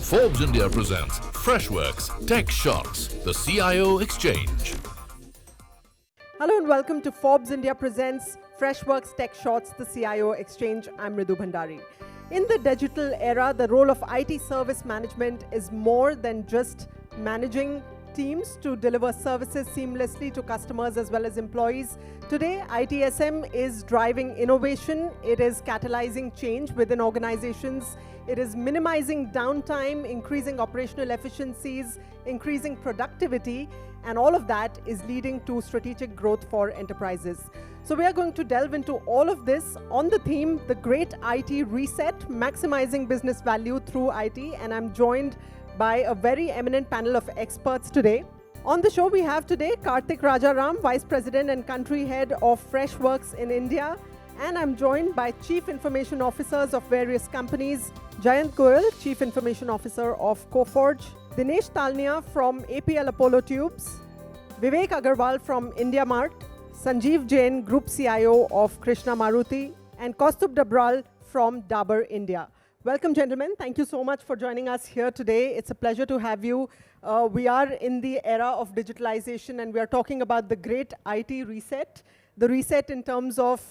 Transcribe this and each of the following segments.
Forbes India presents Freshworks Tech Shots, the CIO Exchange. Hello and welcome to Forbes India presents Freshworks Tech Shots, the CIO Exchange. I'm Ridu Bhandari. In the digital era, the role of IT service management is more than just managing teams to deliver services seamlessly to customers as well as employees. Today, ITSM is driving innovation. It is catalyzing change within organizations. It is minimizing downtime, increasing operational efficiencies, increasing productivity, and all of that is leading to strategic growth for enterprises. So we are going to delve into all of this on the theme, the Great IT Reset, Maximizing Business Value through IT, and I'm joined by a very eminent panel of experts today. On the show we have today Karthik Rajaram, Vice President and Country Head of Freshworks in India, and I'm joined by Chief Information Officers of various companies, Jayant Goyal, Chief Information Officer of Coforge, Dinesh Talnia from APL Apollo Tubes, Vivek Agarwal from India Mart, Sanjeev Jain, Group CIO of Krishna Maruti, and Kaustubh Dabral from Dabur India. Welcome, gentlemen. Thank you so much for joining us here today. It's a pleasure to have you. We are in the era of digitalization, and we are talking about the great IT reset. The reset in terms of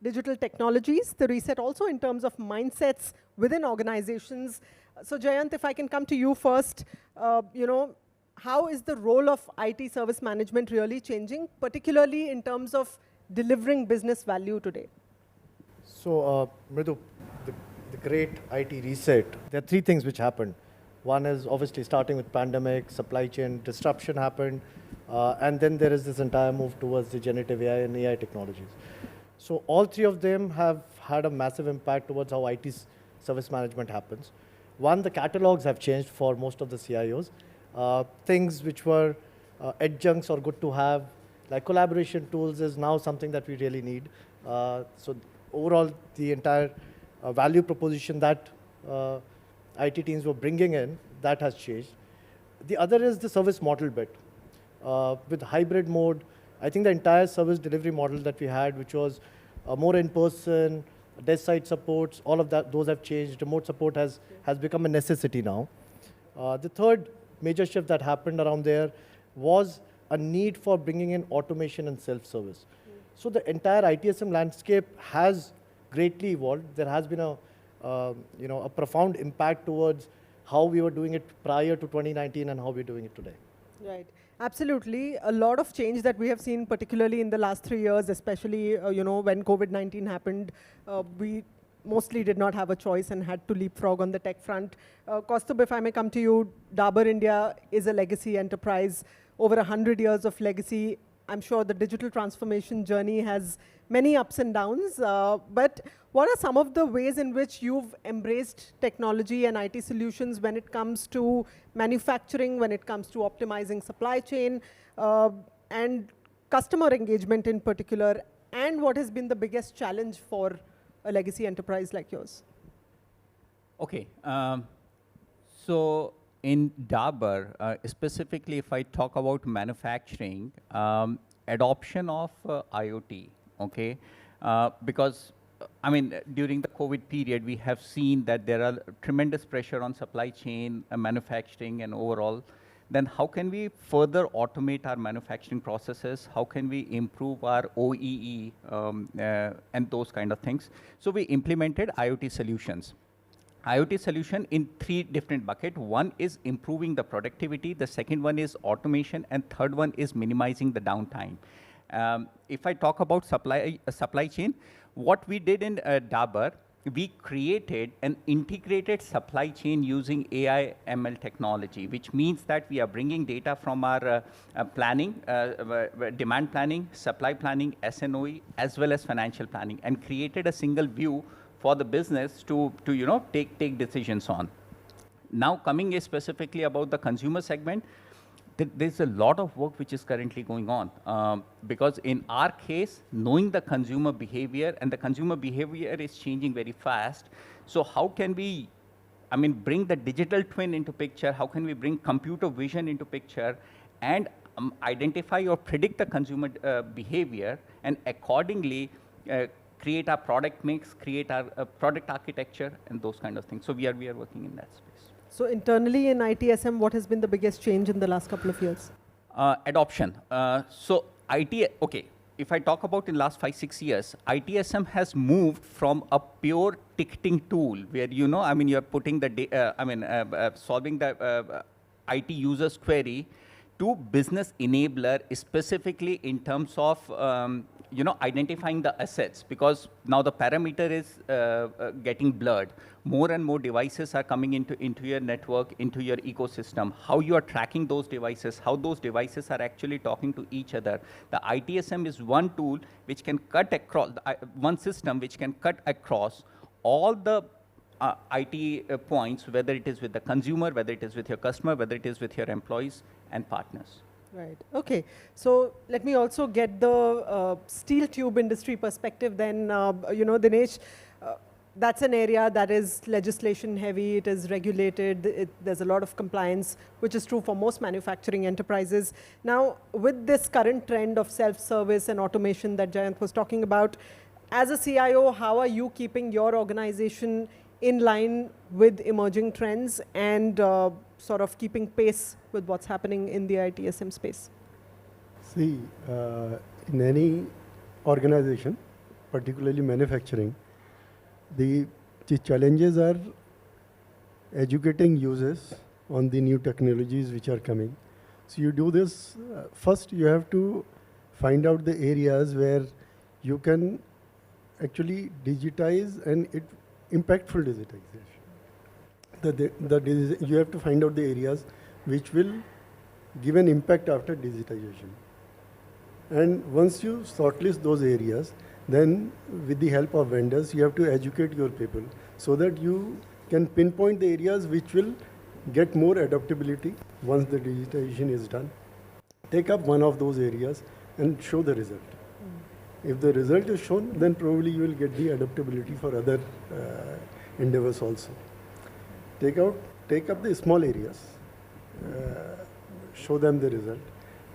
digital technologies, the reset also in terms of mindsets within organizations. So, Jayant, if I can come to you first, how is the role of IT service management really changing, particularly in terms of delivering business value today? So, Mridu, the great IT reset, there are three things which happened. One is obviously starting with pandemic, supply chain disruption happened, and then there is this entire move towards the generative AI and AI technologies. So all three of them have had a massive impact towards how IT service management happens. One, the catalogs have changed for most of the CIOs. Things which were adjuncts or good to have, like collaboration tools, is now something that we really need. So overall, the entire value proposition that IT teams were bringing in, that has changed. The other is the service model bit. With hybrid mode, I think the entire service delivery model that we had, which was more in-person, desk side supports, all of that, those have changed. Remote support has become a necessity now. The third major shift that happened around there was a need for bringing in automation and self-service. So the entire ITSM landscape has greatly evolved. There has been a profound impact towards how we were doing it prior to 2019 and how we're doing it today. Right. Absolutely. A lot of change that we have seen, particularly in the last 3 years, especially when COVID-19 happened. We mostly did not have a choice and had to leapfrog on the tech front. Kaustubh, if I may come to you, Dabur India is a legacy enterprise, over 100 years of legacy. I'm sure the digital transformation journey has many ups and downs, but what are some of the ways in which you've embraced technology and IT solutions when it comes to manufacturing, when it comes to optimizing supply chain, and customer engagement in particular, and what has been the biggest challenge for a legacy enterprise like yours? Okay, so in Dabur, specifically if I talk about manufacturing, adoption of IoT, okay, because during the COVID period, we have seen that there are tremendous pressure on supply chain, manufacturing, and overall. Then how can we further automate our manufacturing processes? How can we improve our OEE and those kind of things? So we implemented IoT solutions. IoT solution in three different buckets. One is improving the productivity, the second one is automation, and third one is minimizing the downtime. If I talk about supply chain, what we did in Dabur, we created an integrated supply chain using AI ML technology, which means that we are bringing data from our planning, demand planning, supply planning, SNOE, as well as financial planning, and created a single view for the business to take decisions on. Now coming specifically about the consumer segment, there's a lot of work which is currently going on because in our case, knowing the consumer behavior, and the consumer behavior is changing very fast. So how can we, bring the digital twin into picture? How can we bring computer vision into picture and identify or predict the consumer behavior, and accordingly create our product mix, create our product architecture, and those kind of things. So we are working in that space. So internally in ITSM, what has been the biggest change in the last couple of years? Adoption. So okay, if I talk about in last 5-6 years, ITSM has moved from a pure ticketing tool where, I mean, you're putting the, solving the IT user's query to business enabler specifically in terms of, identifying the assets, because now the parameter is getting blurred. More and more devices are coming into your network, into your ecosystem. How you are tracking those devices, how those devices are actually talking to each other. The ITSM is one tool which can cut across, one system which can cut across all the IT points, whether it is with the consumer, whether it is with your customer, whether it is with your employees and partners. Right. Okay. So let me also get the steel tube industry perspective then. Dinesh, that's an area that is legislation heavy, it is regulated, there's a lot of compliance, which is true for most manufacturing enterprises. Now, with this current trend of self-service and automation that Jayant was talking about, as a CIO, how are you keeping your organization in line with emerging trends and sort of keeping pace with what's happening in the ITSM space? See, in any organization, particularly manufacturing, the challenges are educating users on the new technologies which are coming. So you do this, first you have to find out the areas where you can actually digitize and impactful digitization. You have to find out the areas which will give an impact after digitization. And once you shortlist those areas, then with the help of vendors, you have to educate your people so that you can pinpoint the areas which will get more adaptability once the digitization is done. Take up one of those areas and show the result. If the result is shown, then probably you will get the adaptability for other endeavors also. Take up the small areas, show them the result,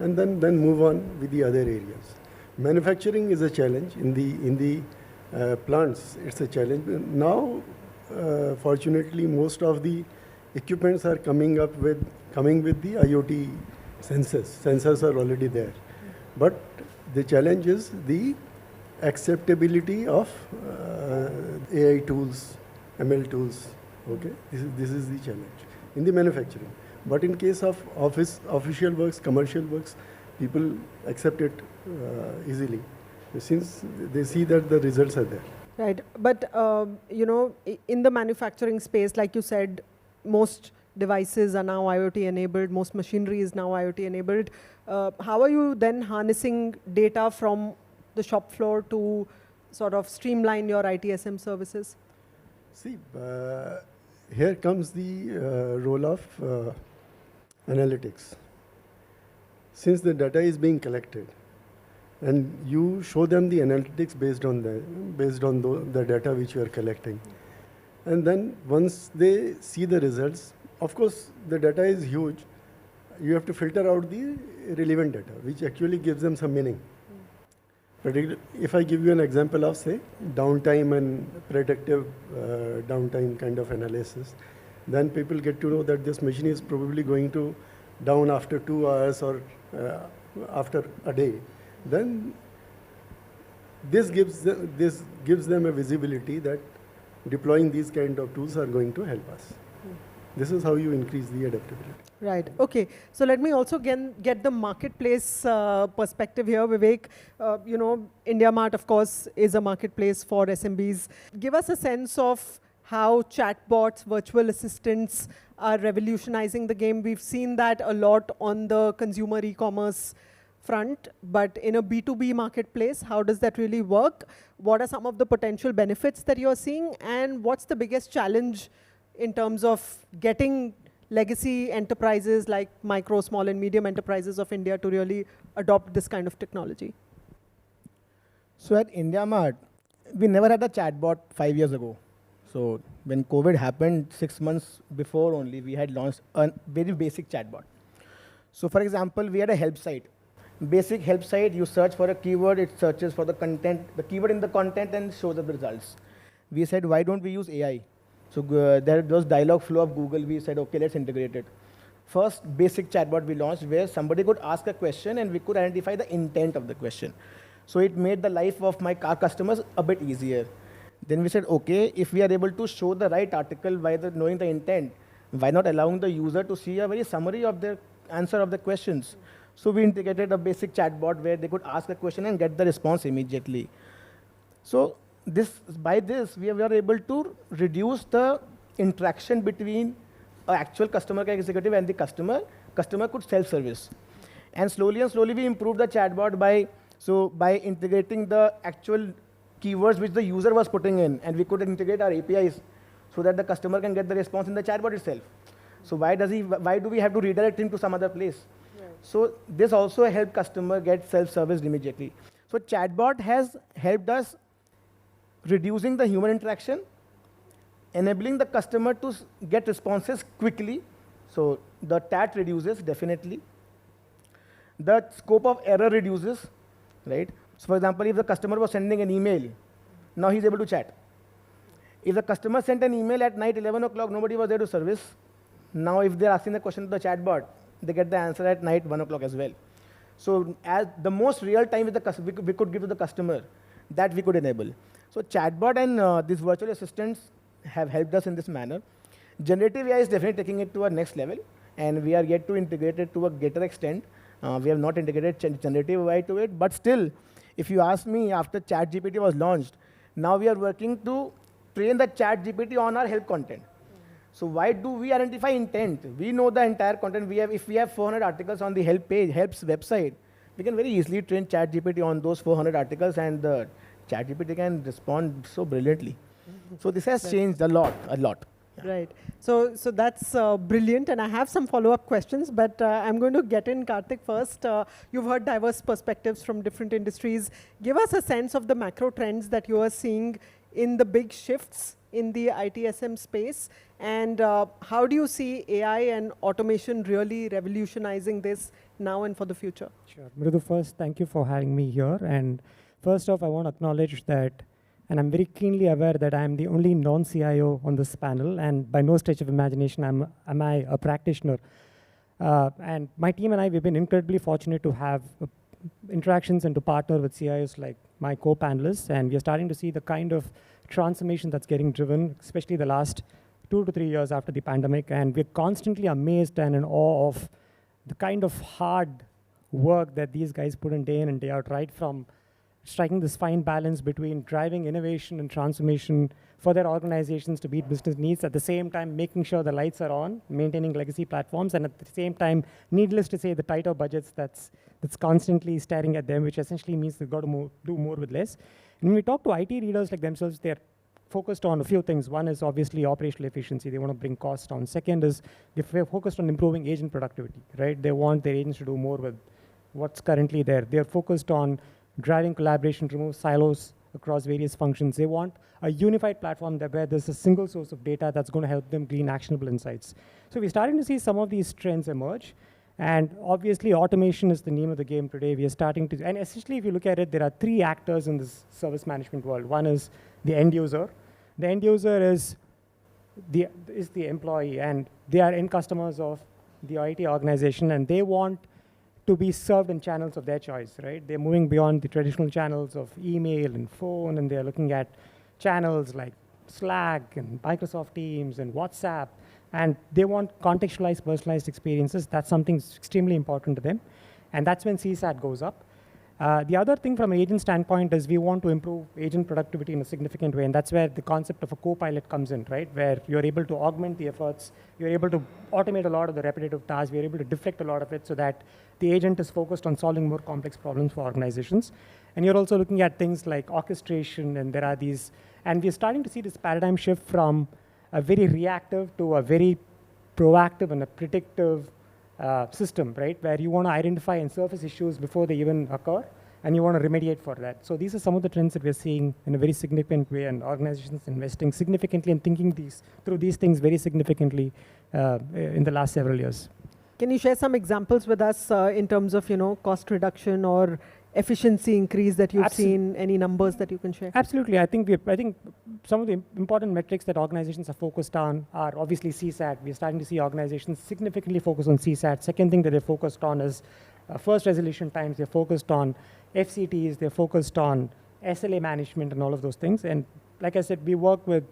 and then move on with the other areas. Manufacturing is a challenge in the plants. It's a challenge now. Fortunately, most of the equipments are coming with the IoT sensors. Sensors are already there, but the challenge is the acceptability of AI tools, ML tools. Okay, this is the challenge in the manufacturing. But in case of official works, commercial works, people accept it easily since they see that the results are there. Right, but in the manufacturing space, like you said, most devices are now IoT enabled, most machinery is now IoT enabled. How are you then harnessing data from the shop floor to sort of streamline your ITSM services? See, here comes the role of analytics. Since the data is being collected, and you show them the analytics based on the data which you are collecting, and then once they see the results, of course the data is huge. You have to filter out the relevant data, which actually gives them some meaning. Particularly, if I give you an example of, say, downtime and predictive downtime kind of analysis, then people get to know that this machine is probably going to down after 2 hours or after a day. Then this gives them a visibility that deploying these kind of tools are going to help us. This is how you increase the adaptability. Right. Okay. So let me also get the marketplace perspective here, Vivek. IndiaMart, of course, is a marketplace for SMBs. Give us a sense of how chatbots, virtual assistants are revolutionizing the game. We've seen that a lot on the consumer e-commerce front, but in a B2B marketplace, how does that really work? What are some of the potential benefits that you're seeing? And what's the biggest challenge in terms of getting legacy enterprises like micro, small, and medium enterprises of India to really adopt this kind of technology? So at IndiaMart, we never had a chatbot 5 years ago. So when COVID happened, 6 months before only, we had launched a very basic chatbot. So for example, we had a help site. Basic help site, you search for a keyword, it searches for the content, the keyword in the content and shows up the results. We said, why don't we use AI? So there was dialogue flow of Google. We said, okay, let's integrate it. First basic chatbot we launched where somebody could ask a question and we could identify the intent of the question. So it made the life of my car customers a bit easier. Then we said, okay, if we are able to show the right article by knowing the intent, why not allowing the user to see a very summary of the answer of the questions? So we integrated a basic chatbot where they could ask a question and get the response immediately. So by this, we were able to reduce the interaction between an actual customer care executive and the customer. Customer could self-service. And slowly we improved the chatbot by integrating the actual keywords which the user was putting in, and we could integrate our APIs so that the customer can get the response in the chatbot itself. So why do we have to redirect him to some other place? Right. So this also helped customer get self-serviced immediately. So chatbot has helped us reducing the human interaction, enabling the customer to get responses quickly. So the TAT reduces definitely. The scope of error reduces, right? So for example, if the customer was sending an email, now he's able to chat. If the customer sent an email at night, 11 o'clock, nobody was there to service. Now if they're asking the question to the chatbot, they get the answer at night, 1 o'clock as well. So as the most real time with the we could give to the customer, that we could enable. So chatbot and these virtual assistants have helped us in this manner. Generative AI is definitely taking it to a next level, and we are yet to integrate it to a greater extent. We have not integrated generative AI to it, but still, if you ask me, after ChatGPT was launched, now we are working to train the ChatGPT on our help content. So why do we identify intent? We know the entire content. If we have 400 articles on the help page, helps website, we can very easily train ChatGPT on those 400 articles, and the ChatGPT can respond so brilliantly. So this has changed a lot. Yeah. Right. So that's brilliant, and I have some follow-up questions, but I'm going to get in Karthik first. You've heard diverse perspectives from different industries. Give us a sense of the macro trends that you are seeing in the big shifts in the ITSM space, and how do you see AI and automation really revolutionizing this now and for the future? Sure. Mridu, first, thank you for having me here. And first off, I want to acknowledge that, and I'm very keenly aware that I'm the only non-CIO on this panel, and by no stretch of imagination am I a practitioner. And my team and I, we've been incredibly fortunate to have interactions and to partner with CIOs like my co-panelists, and we are starting to see the kind of transformation that's getting driven, especially the last 2 to 3 years after the pandemic, and we're constantly amazed and in awe of the kind of hard work that these guys put in day out, right from striking this fine balance between driving innovation and transformation for their organizations to meet business needs, at the same time making sure the lights are on, maintaining legacy platforms, and at the same time, needless to say, the tighter budgets that's constantly staring at them, which essentially means they've got to do more with less. And when we talk to IT leaders like themselves, they're focused on a few things. One is obviously operational efficiency. They want to bring costs down. Second is they're focused on improving agent productivity, right? They want their agents to do more with what's currently there. They're focused on driving collaboration, remove silos across various functions. They want a unified platform where there's a single source of data that's going to help them glean actionable insights. So we're starting to see some of these trends emerge. And obviously, automation is the name of the game today. We are starting to, and essentially, if you look at it, there are 3 actors in this service management world. One is the end user. The end user is the employee, and they are end customers of the IT organization, and they want to be served in channels of their choice, right? They're moving beyond the traditional channels of email and phone, and they're looking at channels like Slack and Microsoft Teams and WhatsApp, and they want contextualized, personalized experiences. That's something that's extremely important to them, and that's when CSAT goes up. The other thing from an agent standpoint is we want to improve agent productivity in a significant way, and that's where the concept of a co-pilot comes in, right? Where you're able to augment the efforts, you're able to automate a lot of the repetitive tasks, we're able to deflect a lot of it so that the agent is focused on solving more complex problems for organizations. And you're also looking at things like orchestration, and there are these, and we're starting to see this paradigm shift from a very reactive to a very proactive and a predictive system, right? Where you want to identify and surface issues before they even occur, and you want to remediate for that. So these are some of the trends that we're seeing in a very significant way, and organizations investing significantly and thinking through these things very significantly in the last several years. Can you share some examples with us in terms of, cost reduction or efficiency increase that you've Absolutely. seen? Any numbers that you can share? Absolutely. I think some of the important metrics that organizations are focused on are obviously CSAT. We're starting to see organizations significantly focus on CSAT. Second thing that they're focused on is first resolution times. They're focused on FCTs. They're focused on SLA management and all of those things. And like I said, we work with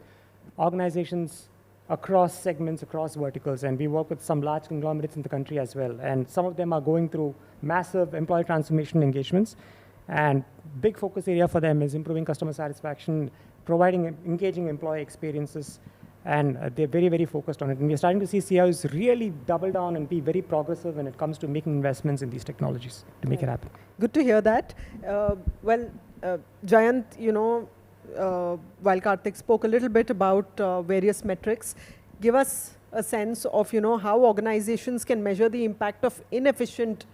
organizations across segments, across verticals, and we work with some large conglomerates in the country as well. And some of them are going through massive employee transformation engagements. And big focus area for them is improving customer satisfaction, providing engaging employee experiences, and they're very, very focused on it. And we're starting to see CIOs really double down and be very progressive when it comes to making investments in these technologies to make it happen. Good to hear that. Jayant, while Karthik spoke a little bit about various metrics, give us a sense of, how organizations can measure the impact of inefficient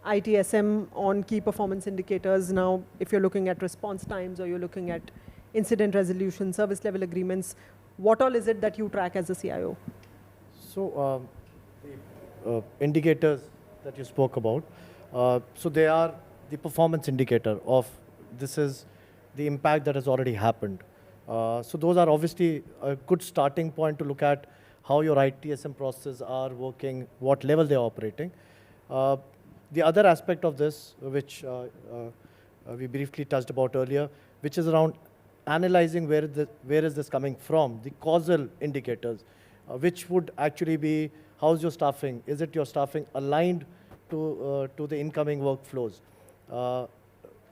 ITSM on key performance indicators. Now, if you're looking at response times or you're looking at incident resolution, service level agreements, what all is it that you track as a CIO? So the indicators that you spoke about, so they are the performance indicator of this is the impact that has already happened. So those are obviously a good starting point to look at how your ITSM processes are working, what level they're operating. The other aspect of this, which we briefly touched about earlier, which is around analyzing where is this coming from, the causal indicators, which would actually be how's your staffing? Is it your staffing aligned to the incoming workflows?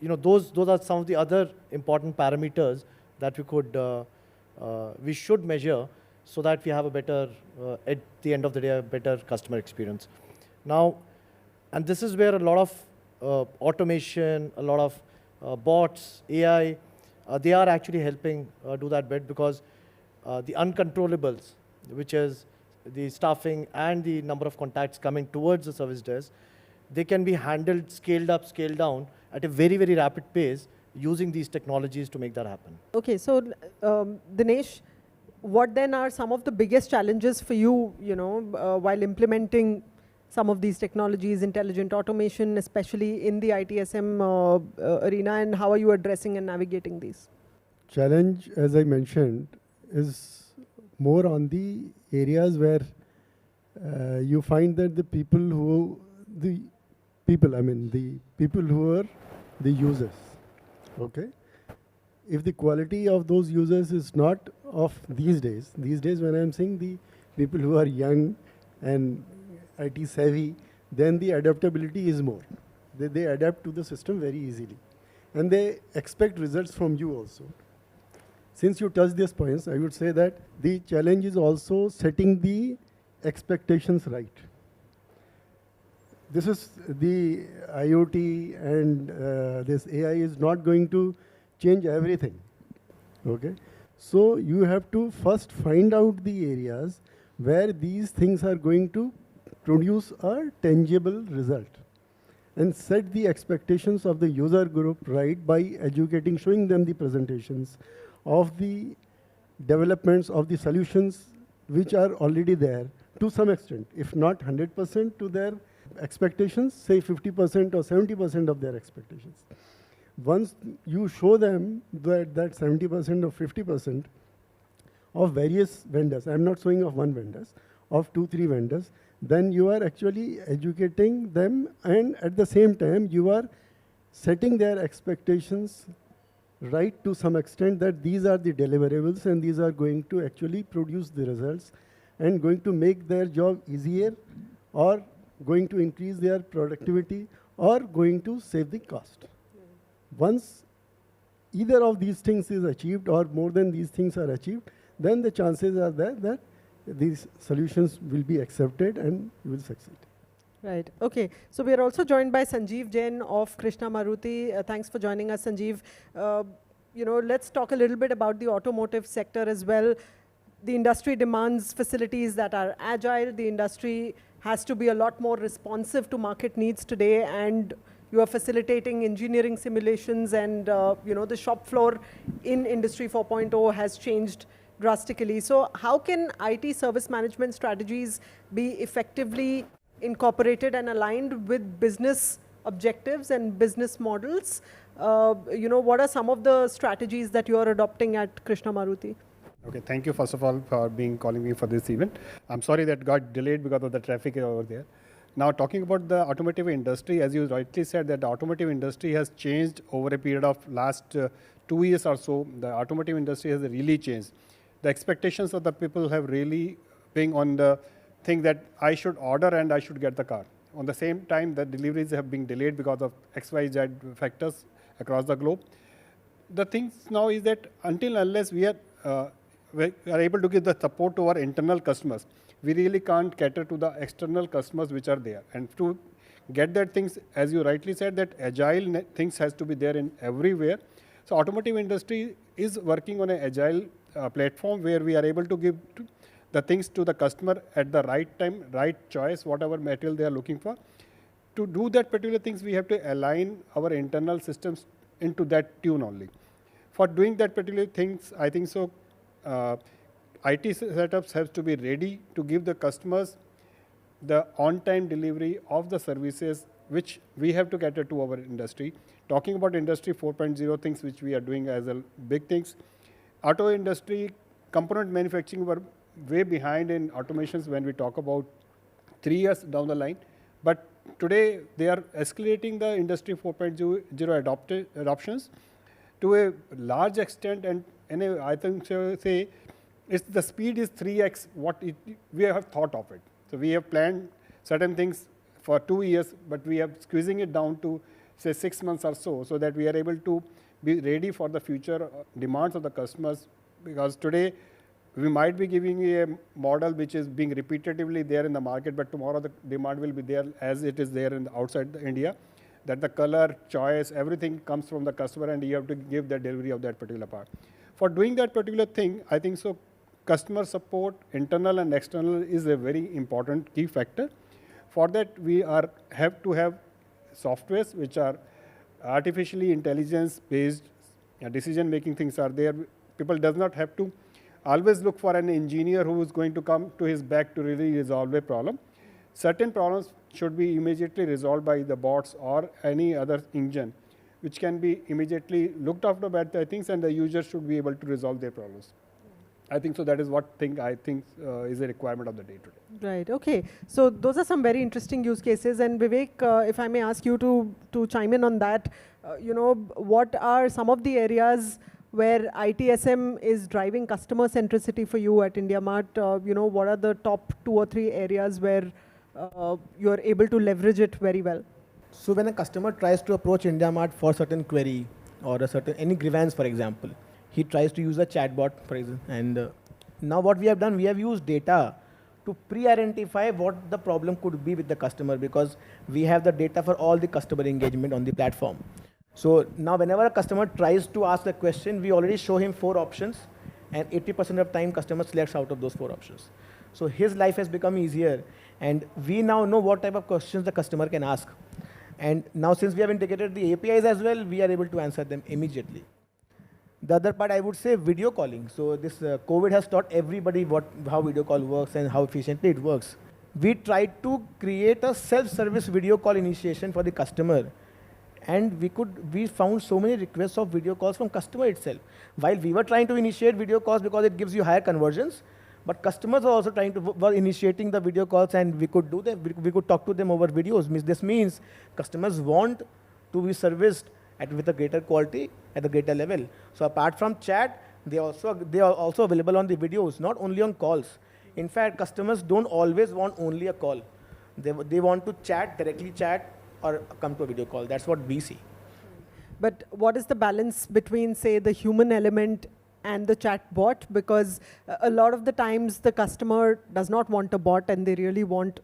Those are some of the other important parameters that we should measure so that we have a better, at the end of the day, a better customer experience. Now, and this is where a lot of automation, a lot of bots, AI, they are actually helping do that bit, because the uncontrollables, which is the staffing and the number of contacts coming towards the service desk, they can be handled, scaled up, scaled down at a very, very rapid pace using these technologies to make that happen. Okay, so Dinesh, what then are some of the biggest challenges for you, while implementing some of these technologies, intelligent automation, especially in the ITSM arena, and how are you addressing and navigating these? Challenge, as I mentioned, is more on the areas where you find that the people who are the users, okay? If the quality of those users is not of these days when I'm saying the people who are young and IT savvy, then the adaptability is more. They adapt to the system very easily. And they expect results from you also. Since you touched these points, I would say that the challenge is also setting the expectations right. This is the IoT and this AI is not going to change everything, okay? So you have to first find out the areas where these things are going to produce a tangible result and set the expectations of the user group right by educating, showing them the presentations of the developments of the solutions which are already there to some extent, if not 100% to their expectations, say 50% or 70% of their expectations. Once you show them that 70% or 50% of various vendors, I'm not showing of one vendor, of 2-3 vendors, then you are actually educating them, and at the same time you are setting their expectations right to some extent that these are the deliverables and these are going to actually produce the results and going to make their job easier or going to increase their productivity or going to save the cost. Once either of these things is achieved or more than these things are achieved, then the chances are there that these solutions will be accepted and you will succeed. Right. Okay. So we are also joined by Sanjeev Jain of Krishna Maruti. Thanks for joining us, Sanjeev. Let's talk a little bit about the automotive sector as well. The industry demands facilities that are agile. The industry has to be a lot more responsive to market needs today, and you are facilitating engineering simulations, and the shop floor in Industry 4.0 has changed drastically. So how can IT service management strategies be effectively incorporated and aligned with business objectives and business models, what are some of the strategies that you are adopting at Krishna Maruti? Okay, thank you first of all for calling me for this event. I'm sorry that got delayed because of the traffic over there. Now talking about the automotive industry, as you rightly said, that the automotive industry has changed over a period of last 2 years or so. The automotive industry has really changed. The expectations of the people have really been on the thing that I should order and I should get the car. On the same time, the deliveries have been delayed because of XYZ factors across the globe. The thing now is that until unless we are able to give the support to our internal customers, we really can't cater to the external customers which are there. And to get that things, as you rightly said, that agile things has to be there in everywhere. So automotive industry is working on an agile platform where we are able to give the things to the customer at the right time, right choice, whatever material they are looking for. To do that particular things, we have to align our internal systems into that tune only. For doing that particular things, I think so, IT setups have to be ready to give the customers the on-time delivery of the services which we have to cater to our industry. Talking about Industry 4.0 things which we are doing as a big things. Auto industry, component manufacturing were way behind in automations when we talk about 3 years down the line. But today they are escalating the Industry 4.0 adoptions to a large extent, and I think say the speed is 3x what we have thought of it. So we have planned certain things for 2 years, but we are squeezing it down to say 6 months or so that we are able to be ready for the future demands of the customers. Because today we might be giving you a model which is being repetitively there in the market, but tomorrow the demand will be there as it is there in outside India. That the color, choice, everything comes from the customer, and you have to give the delivery of that particular part. For doing that particular thing, I think so customer support, internal and external, is a very important key factor. For that, we have to have softwares which are artificially intelligence-based decision-making things are there. People does not have to always look for an engineer who is going to come to his back to really resolve a problem. Certain problems should be immediately resolved by the bots or any other engine, which can be immediately looked after by the things, and the user should be able to resolve their problems. I think so that is what I think is a requirement of the day today. Right, okay. So those are some very interesting use cases. And Vivek, if I may ask you to chime in on that, what are some of the areas where ITSM is driving customer centricity for you at IndiaMart? What are the top 2 or 3 areas where you're able to leverage it very well? So when a customer tries to approach IndiaMart for a certain query or any grievance, for example, he tries to use a chatbot, for example. And now what we have done, we have used data to pre-identify what the problem could be with the customer, because we have the data for all the customer engagement on the platform. So now whenever a customer tries to ask a question, we already show him 4 options, and 80% of time customer selects out of those 4 options. So his life has become easier, and we now know what type of questions the customer can ask. And now since we have integrated the APIs as well, we are able to answer them immediately. The other part, I would say, video calling. So this COVID has taught everybody how video call works and how efficiently it works. We tried to create a self-service video call initiation for the customer, and we found so many requests of video calls from customer itself. While we were trying to initiate video calls because it gives you higher conversions, but customers are also were initiating the video calls, and we could do them. We could talk to them over videos. This means customers want to be serviced with a greater quality at a greater level. So apart from chat, they are also available on the videos, not only on calls. In fact, customers don't always want only a call. They want to directly chat or come to a video call. That's what we see. But what is the balance between, say, the human element and the chat bot? Because a lot of the times the customer does not want a bot, and they really want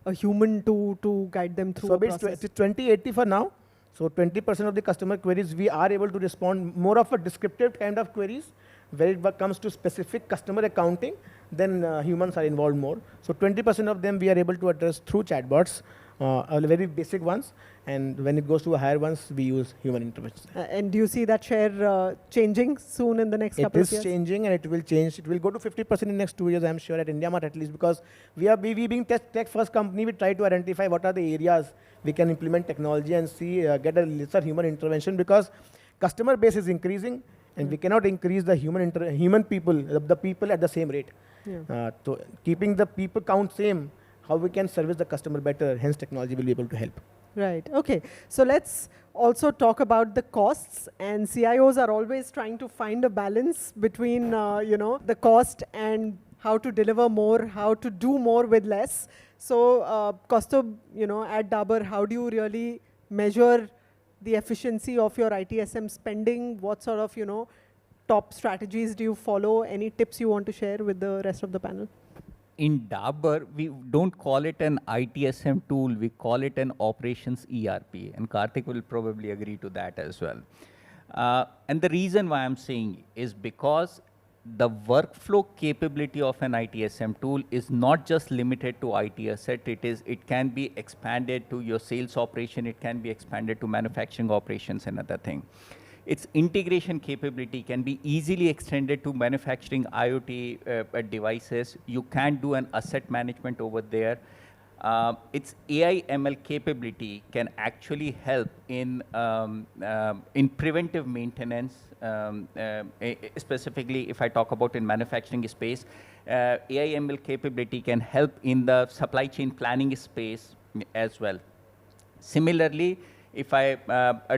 a human to guide them through. So it's 20-80 for now. So 20% of the customer queries, we are able to respond more of a descriptive kind of queries. Where it comes to specific customer accounting, then humans are involved more. So 20% of them we are able to address through chatbots very basic ones. And when it goes to higher ones, we use human intervention. And do you see that share changing soon in the next couple of years? It is changing, and it will change. It will go to 50% in next 2 years, I'm sure, at IndiaMart at least, because we being tech first company, we try to identify what are the areas we can implement technology and see, get a lesser human intervention, because customer base is increasing, and we cannot increase the human people, the people at the same rate. Yeah. So keeping the people count same, how we can service the customer better, hence technology will be able to help. Right. Okay. So let's also talk about the costs. And CIOs are always trying to find a balance between, the cost and how to deliver more, how to do more with less. So, Kaustubh, at Dabur, how do you really measure the efficiency of your ITSM spending? What sort of, top strategies do you follow? Any tips you want to share with the rest of the panel? In Dabur, we don't call it an ITSM tool, we call it an operations ERP, and Karthik will probably agree to that as well. And the reason why I'm saying is because the workflow capability of an ITSM tool is not just limited to IT asset, it can be expanded to your sales operation, it can be expanded to manufacturing operations and other thing. Its integration capability can be easily extended to manufacturing IoT devices. You can do an asset management over there. Its AI ML capability can actually help in preventive maintenance, specifically if I talk about in manufacturing space. AI ML capability can help in the supply chain planning space as well. Similarly, if I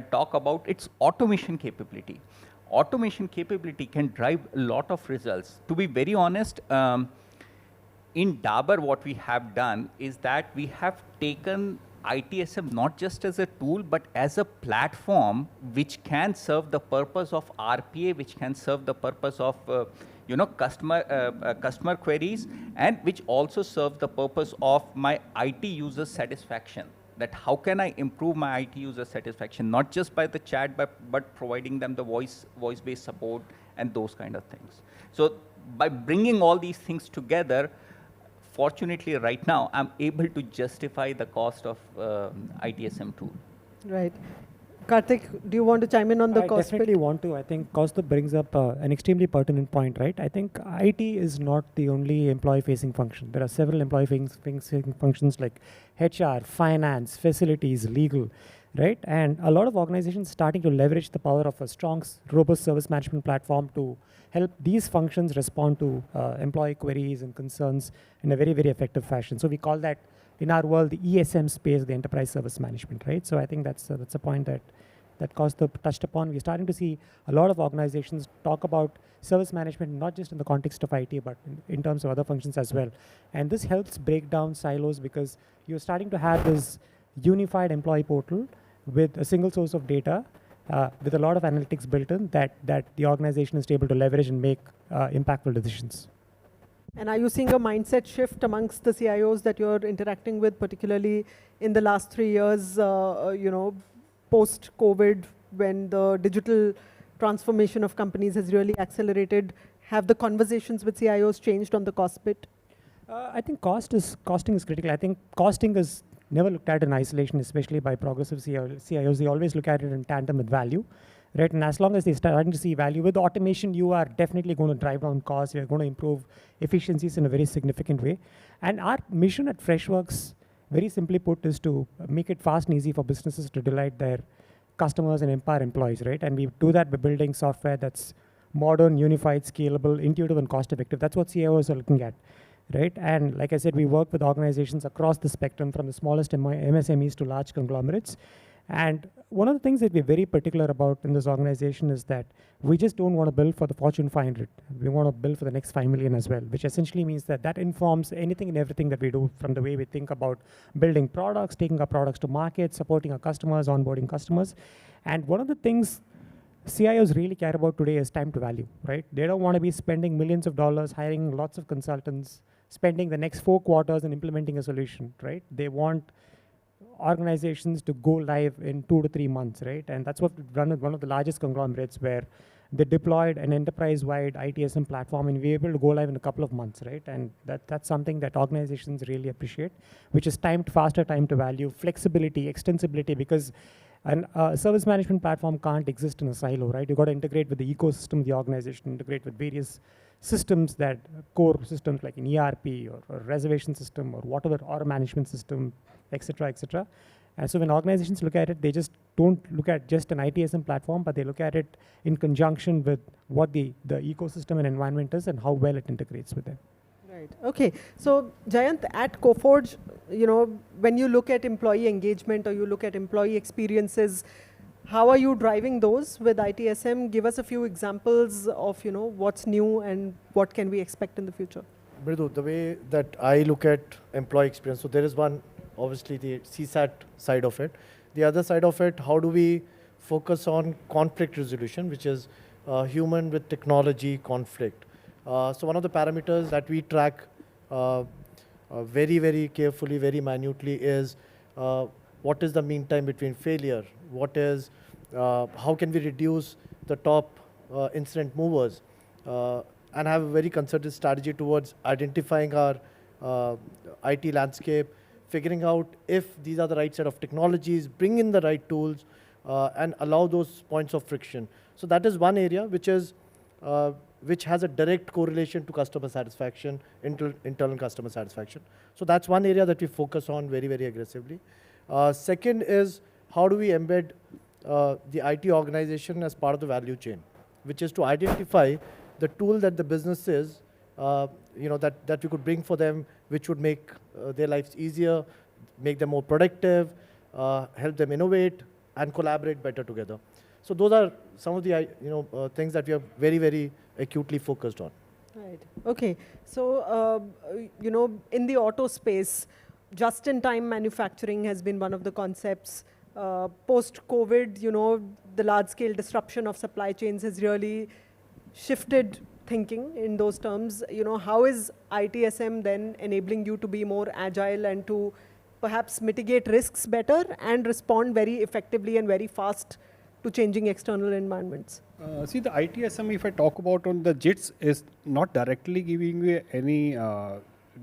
talk about its automation capability can drive a lot of results. To be very honest, in Dabur, what we have done is that we have taken ITSM not just as a tool, but as a platform which can serve the purpose of RPA, which can serve the purpose of customer queries, and which also serve the purpose of my IT user satisfaction. That how can I improve my IT user satisfaction, not just by the chat, but providing them the voice-based support and those kind of things. So by bringing all these things together, fortunately right now, I'm able to justify the cost of ITSM tool. Right. Karthik, do you want to chime in on the cost? I definitely want to. I think Kaustubh brings up an extremely pertinent point, right? I think IT is not the only employee-facing function. There are several employee-facing functions like HR, finance, facilities, legal, right? And a lot of organizations starting to leverage the power of a strong, robust service management platform to help these functions respond to employee queries and concerns in a very, very effective fashion. So we call that, in our world, the ESM space, the enterprise service management, right? So I think that's a point that Kaustubh touched upon. We're starting to see a lot of organizations talk about service management, not just in the context of IT, but in terms of other functions as well. And this helps break down silos because you're starting to have this unified employee portal with a single source of data, with a lot of analytics built in that the organization is able to leverage and make impactful decisions. And are you seeing a mindset shift amongst the CIOs that you're interacting with, particularly in the last 3 years, post-COVID, when the digital transformation of companies has really accelerated? Have the conversations with CIOs changed on the cost bit? I think costing is critical. I think costing is never looked at in isolation, especially by progressive CIOs. They always look at it in tandem with value. Right, and as long as they're starting to see value with automation, you are definitely going to drive down costs. You're going to improve efficiencies in a very significant way. And our mission at Freshworks, very simply put, is to make it fast and easy for businesses to delight their customers and empower employees, right? And we do that by building software that's modern, unified, scalable, intuitive, and cost-effective. That's what CIOs are looking at, right? And like I said, we work with organizations across the spectrum, from the smallest MSMEs to large conglomerates. And one of the things that we're very particular about in this organization is that we just don't want to build for the Fortune 500. We want to build for the next 5 million as well, which essentially means that informs anything and everything that we do, from the way we think about building products, taking our products to market, supporting our customers, onboarding customers. And one of the things CIOs really care about today is time to value, right? They don't want to be spending millions of dollars, hiring lots of consultants, spending the next 4 quarters and implementing a solution, right? They want organizations to go live in 2 to 3 months, right? And that's what we've done with one of the largest conglomerates, where they deployed an enterprise-wide ITSM platform, and we were able to go live in a couple of months, right? And that's something that organizations really appreciate, which is faster time to value, flexibility, extensibility, because a service management platform can't exist in a silo, right? You've got to integrate with the ecosystem of the organization, integrate with various systems, that core systems like an ERP or reservation system or whatever, order management system, et cetera, et cetera. And so when organizations look at it, they just don't look at just an ITSM platform, but they look at it in conjunction with what the ecosystem and environment is and how well it integrates with them. Right. Okay. So Jayant, at Coforge, when you look at employee engagement or you look at employee experiences, how are you driving those with ITSM? Give us a few examples of what's new and what can we expect in the future. Mridu, the way that I look at employee experience, so there is one, obviously the CSAT side of it. The other side of it, how do we focus on conflict resolution, which is human with technology conflict. So one of the parameters that we track very, very carefully, very minutely is what is the mean time between failure? What is, how can we reduce the top incident movers? And have a very concerted strategy towards identifying our IT landscape, figuring out if these are the right set of technologies, bring in the right tools, and allow those points of friction. So that is one area which is which has a direct correlation to customer satisfaction, internal customer satisfaction. So that's one area that we focus on very, very aggressively. Second is how do we embed the IT organization as part of the value chain, which is to identify the tool that the business is, that we could bring for them, which would make their lives easier, make them more productive, help them innovate, and collaborate better together. So those are some of the things that we are very, very acutely focused on. Right. Okay. So in the auto space, just-in-time manufacturing has been one of the concepts. Post-COVID, the large-scale disruption of supply chains has really shifted thinking in those terms. How is ITSM then enabling you to be more agile and to perhaps mitigate risks better and respond very effectively and very fast to changing external environments? See, the ITSM, if I talk about on the JITs, is not directly giving you any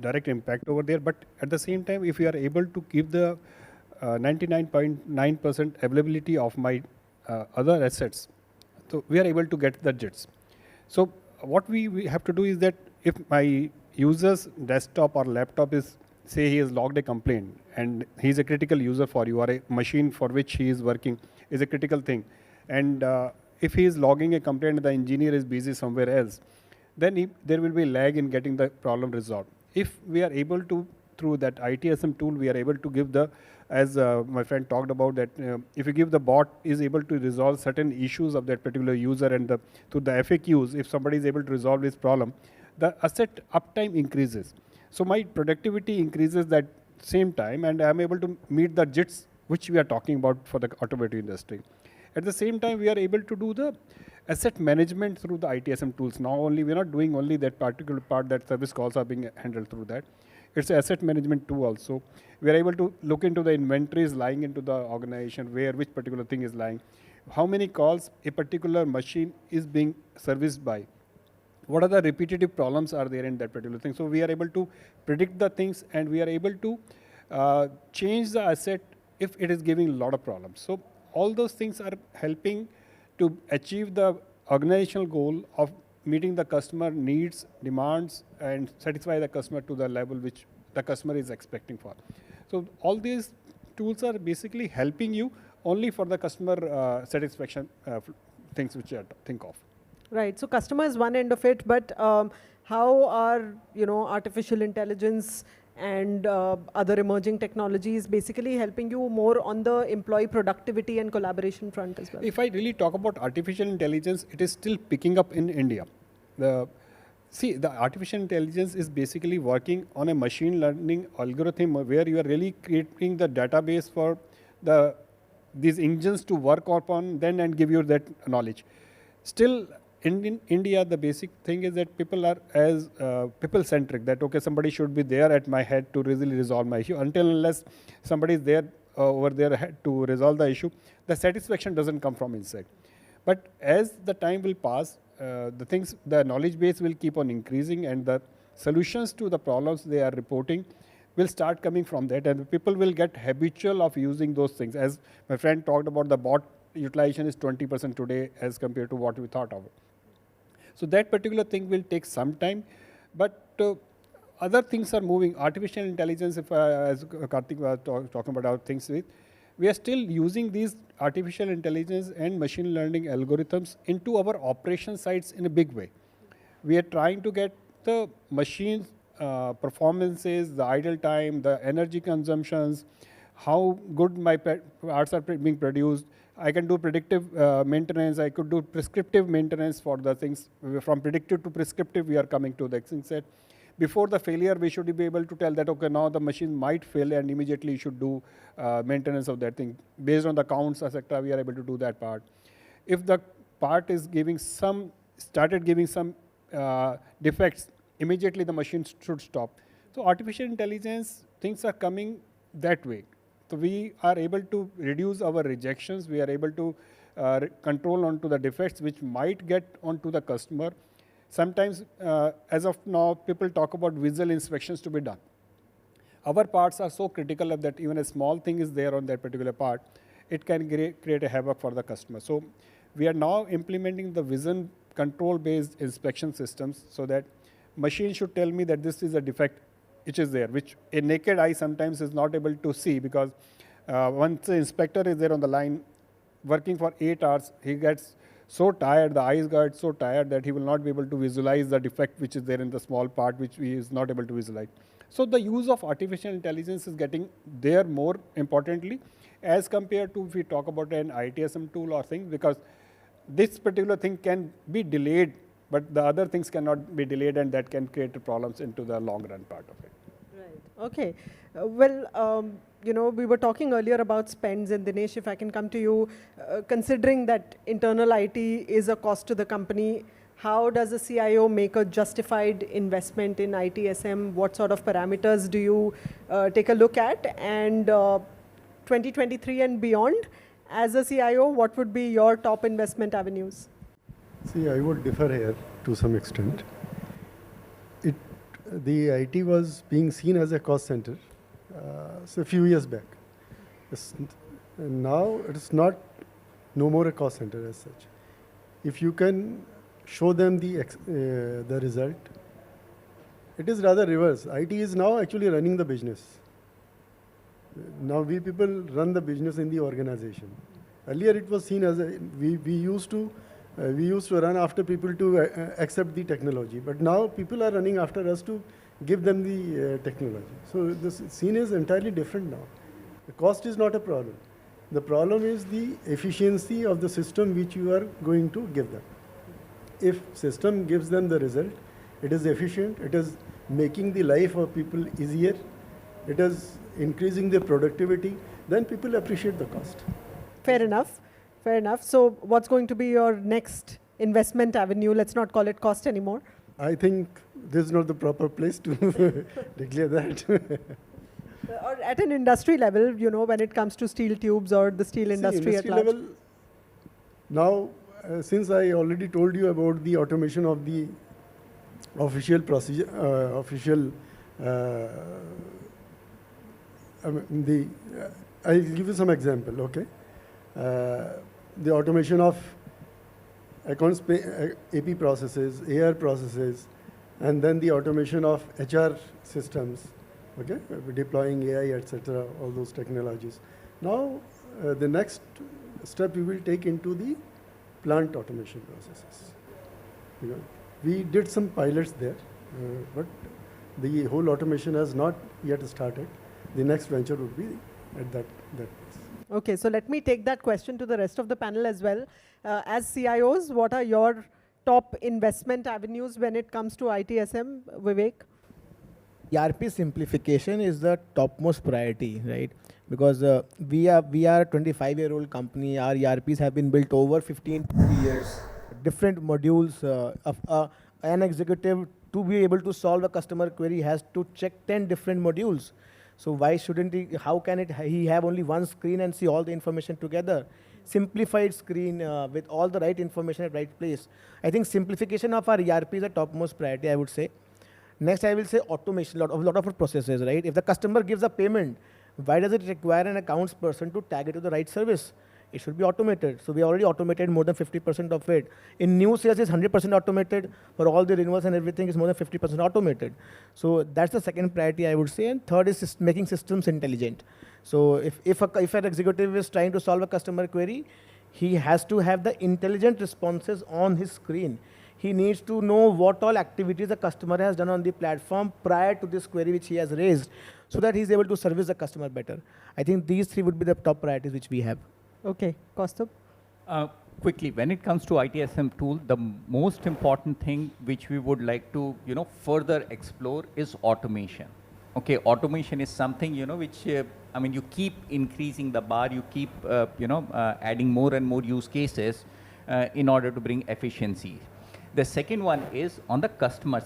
direct impact over there, but at the same time, if you are able to give the 99.9% availability of my other assets, so we are able to get the JITs. So what we have to do is that if my user's desktop or laptop is, say he has logged a complaint and he's a critical user for you, or a machine for which he is working is a critical thing, and if he is logging a complaint and the engineer is busy somewhere else, then there will be lag in getting the problem resolved. If we are able to, through that ITSM tool, we are able to give the, as my friend talked about, that if you give the bot is able to resolve certain issues of that particular user, and through the FAQs, if somebody is able to resolve this problem, the asset uptime increases. So my productivity increases that same time, and I am able to meet the JITs which we are talking about for the automotive industry. At the same time, we are able to do the asset management through the ITSM tools. Now only, we are not doing only that particular part that service calls are being handled through that. It's an asset management tool also. We are able to look into the inventories lying into the organization, which particular thing is lying, how many calls a particular machine is being serviced by, what are the repetitive problems are there in that particular thing. So we are able to predict the things, and we are able to change the asset if it is giving a lot of problems. So all those things are helping to achieve the organizational goal of meeting the customer needs, demands, and satisfy the customer to the level which the customer is expecting for. So all these tools are basically helping you only for the customer satisfaction things which you think of. Right. So customer is one end of it, but how are artificial intelligence and other emerging technologies basically helping you more on the employee productivity and collaboration front as well? If I really talk about artificial intelligence, it is still picking up in India. The artificial intelligence is basically working on a machine learning algorithm where you are really creating the database for these engines to work upon then and give you that knowledge. Still, in India, the basic thing is that people are as people-centric, that okay, somebody should be there at my head to really resolve my issue. Until unless somebody is there over their head to resolve the issue, the satisfaction doesn't come from inside. But as the time will pass, the knowledge base will keep on increasing, and the solutions to the problems they are reporting will start coming from that, and people will get habitual of using those things. As my friend talked about, the bot utilization is 20% today as compared to what we thought of. So that particular thing will take some time, but other things are moving. Artificial intelligence, as Karthik was talking about our things with, we are still using these artificial intelligence and machine learning algorithms into our operation sites in a big way. We are trying to get the machines performances, the idle time, the energy consumptions, how good my parts are being produced. I can do predictive maintenance. I could do prescriptive maintenance for the things. From predictive to prescriptive, we are coming to the thing set. Before the failure, we should be able to tell that, okay, now the machine might fail, and immediately you should do maintenance of that thing. Based on the counts, etc., we are able to do that part. If the part is started giving some defects, immediately the machine should stop. So artificial intelligence, things are coming that way. So we are able to reduce our rejections. We are able to control onto the defects which might get onto the customer. Sometimes, as of now, people talk about visual inspections to be done. Our parts are so critical that even a small thing is there on that particular part, it can create a havoc for the customer. So we are now implementing the vision control-based inspection systems, so that machine should tell me that this is a defect which is there, which a naked eye sometimes is not able to see, because once the inspector is there on the line working for 8 hours, he gets so tired, the eyes get so tired that he will not be able to visualize the defect which is there in the small part which he is not able to visualize. So the use of artificial intelligence is getting there more importantly, as compared to if we talk about an ITSM tool or thing, because this particular thing can be delayed, but the other things cannot be delayed, and that can create problems into the long run part of it. Right. Okay. We were talking earlier about spends, and Dinesh, if I can come to you, considering that internal IT is a cost to the company, how does a CIO make a justified investment in ITSM? What sort of parameters do you take a look at? And 2023 and beyond, as a CIO, what would be your top investment avenues? See, I would differ here to some extent. The IT was being seen as a cost center a few years back. Now it's no more a cost center as such. If you can show them the result, it is rather reverse. IT is now actually running the business. Now we people run the business in the organization. Earlier it was seen as we used to run after people to accept the technology, but now people are running after us to give them the technology. So the scene is entirely different now. The cost is not a problem. The problem is the efficiency of the system which you are going to give them. If system gives them the result, it is efficient, it is making the life of people easier, it is increasing their productivity, then people appreciate the cost. Fair enough. Fair enough. So what's going to be your next investment avenue? Let's not call it cost anymore. I think this is not the proper place to declare that. Or at an industry level, when it comes to steel tubes or the steel industry at large. Level, now, since I already told you about the automation of the official procedure, I'll give you some example, okay? The automation of accounts AP processes, AR processes, and then the automation of HR systems, okay? We're deploying AI, etc., all those technologies. Now, the next step we will take into the plant automation processes. We did some pilots there, but the whole automation has not yet started. The next venture would be at that place. Okay, so let me take that question to the rest of the panel as well. As CIOs, what are your top investment avenues when it comes to ITSM, Vivek? ERP simplification is the topmost priority, right? Because we are a 25-year-old company. Our ERPs have been built over 15 years. Different modules of an executive to be able to solve a customer query has to check 10 different modules. So why shouldn't he, how can he have only one screen and see all the information together? simplified screen with all the right information at right place. I think simplification of our ERP is the topmost priority, I would say. Next, I will say automation, lot of our processes, right? If the customer gives a payment, why does it require an accounts person to tag it to the right service? It should be automated. So we already automated more than 50% of it. In new sales, it's 100% automated. For all the renewals and everything, is more than 50% automated. So that's the second priority, I would say. And third is making systems intelligent. So if an executive is trying to solve a customer query, he has to have the intelligent responses on his screen. He needs to know what all activities the customer has done on the platform prior to this query which he has raised, so that he's able to service the customer better. I think these three would be the top priorities which we have. Okay, Kaustubh? Quickly, when it comes to ITSM tool, the most important thing which we would like to, further explore is automation. Okay, automation is something, which, you keep increasing the bar, you keep, adding more and more use cases in order to bring efficiency. The second one is on the customers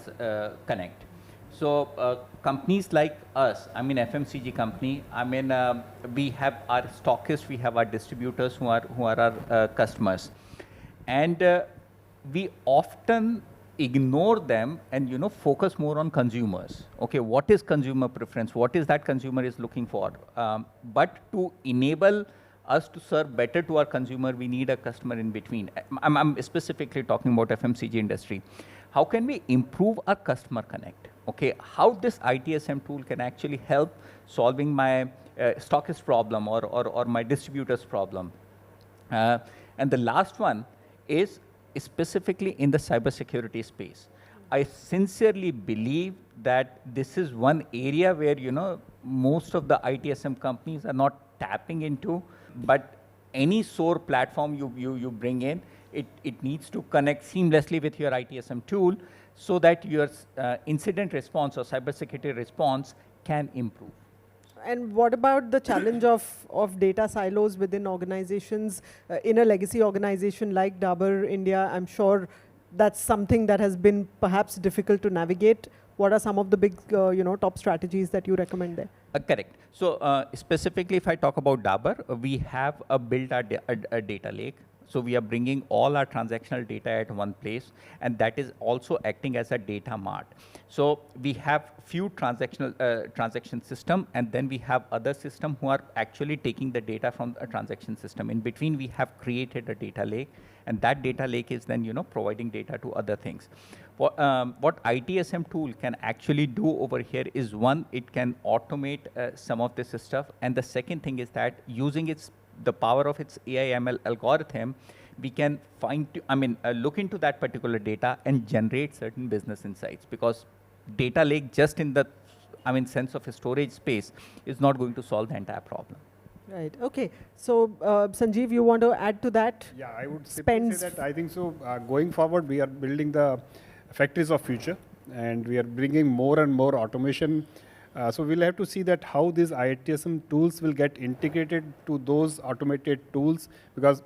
connect. So companies like us, FMCG company, we have our stockists, we have our distributors who are our customers. And we often ignore them and focus more on consumers. Okay, what is consumer preference? What is that consumer is looking for? But to enable us to serve better to our consumer, we need a customer in between. I'm specifically talking about FMCG industry. How can we improve our customer connect? Okay, how this ITSM tool can actually help solving my stockist problem or my distributor's problem. And the last one is specifically in the cybersecurity space. I sincerely believe that this is one area where, most of the ITSM companies are not tapping into, but any SOAR platform you bring in, it needs to connect seamlessly with your ITSM tool so that your incident response or cybersecurity response can improve. And what about the challenge of data silos within organizations? In a legacy organization like Dabur India, I'm sure that's something that has been perhaps difficult to navigate. What are some of the big, top strategies that you recommend there? Correct. So specifically, if I talk about Dabur, we have built a data lake. So we are bringing all our transactional data at one place, and that is also acting as a data mart. So we have few transaction system, and then we have other system who are actually taking the data from a transaction system. In between, we have created a data lake, and that data lake is then providing data to other things. What ITSM tool can actually do over here is, one, it can automate some of this stuff, and the second thing is that using the power of its AI ML algorithm, we can look into that particular data and generate certain business insights, because data lake just in the sense of a storage space is not going to solve the entire problem. Right. Okay. So Sanjeev, you want to add to that? Yeah, I would say that I think so. Going forward, we are building the factories of future, and we are bringing more and more automation. So we'll have to see that how these ITSM tools will get integrated to those automated tools, because